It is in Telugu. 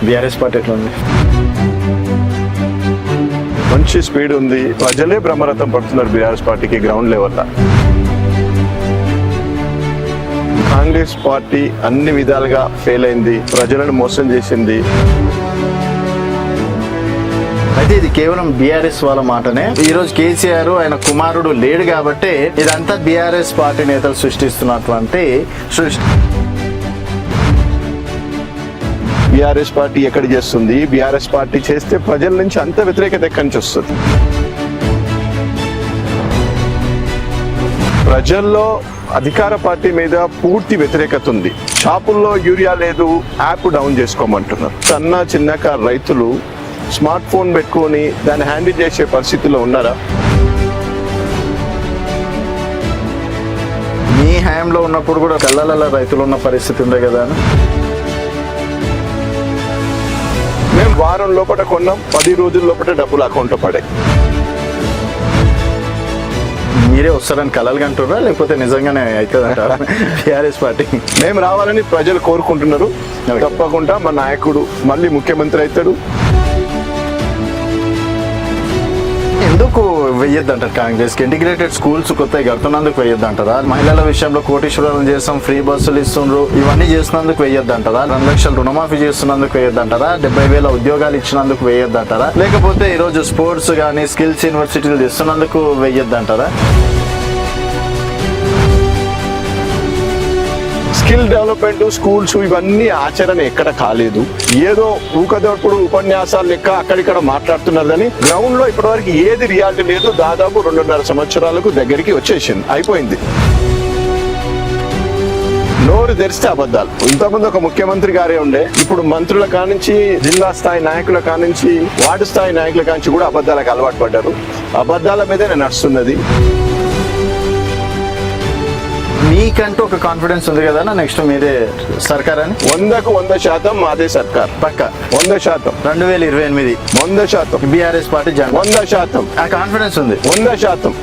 బీఆర్ఎస్ పార్టీ ఎట్లా ఉంది? మంచి స్పీడ్ ఉంది. ప్రజలే బ్రహ్మరథం పడుతున్నారు బీఆర్ఎస్ పార్టీకి గ్రౌండ్ లెవెల్లో. కాంగ్రెస్ పార్టీ అన్ని విధాలుగా ఫెయిల్ అయింది, ప్రజలను మోసం చేసింది. అయితే ఇది కేవలం బీఆర్ఎస్ వాళ్ళ మాటనే. ఈ రోజు కేసీఆర్ ఆయన కుమారుడు లేడు కాబట్టి ఇదంతా బీఆర్ఎస్ పార్టీ నేతలు సృష్టిస్తున్నటువంటి సృష్టి. బీఆర్ఎస్ పార్టీ ఎక్కడ చేస్తుంది? బీఆర్ఎస్ పార్టీ చేస్తే ప్రజల నుంచి అంత వ్యతిరేకత ఎక్కడి నుంచి వస్తుంది? ప్రజల్లో అధికార పార్టీ మీద పూర్తి వ్యతిరేకత ఉంది. షాపుల్లో యూరియా లేదు, యాప్ డౌన్ చేసుకోమంటున్నారు. చిన్నకారు రైతులు స్మార్ట్ ఫోన్ పెట్టుకొని దాన్ని హ్యాండిల్ చేసే పరిస్థితిలో ఉన్నారా? మీ హయాంలో ఉన్నప్పుడు కూడా కళ్ళల రైతులు ఉన్న పరిస్థితి ఉండే కదా. మేము వారం లోపల కొన్నాం, 10 రోజుల లోపల డబ్బులు అకౌంట్లో పడాయి. మీరే వస్తారని కలలు అంటున్నారా లేకపోతే నిజంగానే అవుతుందంటారా బీఆర్ఎస్ పార్టీ? మేము రావాలని ప్రజలు కోరుకుంటున్నారు. తప్పకుండా మా నాయకుడు మళ్ళీ ముఖ్యమంత్రి అవుతాడు. ఎందుకు వెయ్యొద్దంటారు కాంగ్రెస్కి? ఇంటిగ్రేటెడ్ స్కూల్స్ కొత్తగా కడుతున్నందుకు వెయ్యొద్దంటారా? మహిళల విషయంలో కోటీశ్వరాలను చేస్తాం, ఫ్రీ బస్సులు ఇస్తుండ్రు, ఇవన్నీ చేసినందుకు వెయ్యొద్దంటారా? 2 లక్షలు రుణమాఫీ చేస్తున్నందుకు వెయ్యొద్దంటారా? 70,000 ఉద్యోగాలు ఇచ్చినందుకు వెయ్యొద్దంటారా? లేకపోతే ఈరోజు స్పోర్ట్స్ కానీ స్కిల్స్ యూనివర్సిటీలు ఇస్తున్నందుకు వెయ్యొద్దంటారా? స్కిల్ డెవలప్మెంట్ స్కూల్స్ ఇవన్నీ ఆచరణ ఎక్కడ కాలేదు. ఏదో ఊకదప్పుడు ఉపన్యాసాలు లెక్క అక్కడిక్కడ మాట్లాడుతున్నారు కానీ గ్రౌండ్ లో ఇప్పటివరకు ఏది రియాలిటీ లేదు. దాదాపు 2.5 సంవత్సరాలకు దగ్గరికి వచ్చేసింది, అయిపోయింది. నోరు తెరిస్తే అబద్ధాలు. ఇంతకుముందు ఒక ముఖ్యమంత్రి గారే ఉండే, ఇప్పుడు మంత్రుల కానించి జిల్లా స్థాయి నాయకుల కానించి వార్డు స్థాయి నాయకుల కానించి కూడా అబద్ధాలకు అలవాటు పడ్డారు. అబద్ధాల మీదే నడుస్తున్నది. మీకంటూ ఒక కాన్ఫిడెన్స్ ఉంది కదా నెక్స్ట్ మీదే సర్కార్ అని? 100% మాదే సర్కార్, పక్క 100%. 2028 100% బీఆర్ఎస్ పార్టీ 100%. ఆ కాన్ఫిడెన్స్ ఉంది. 100%.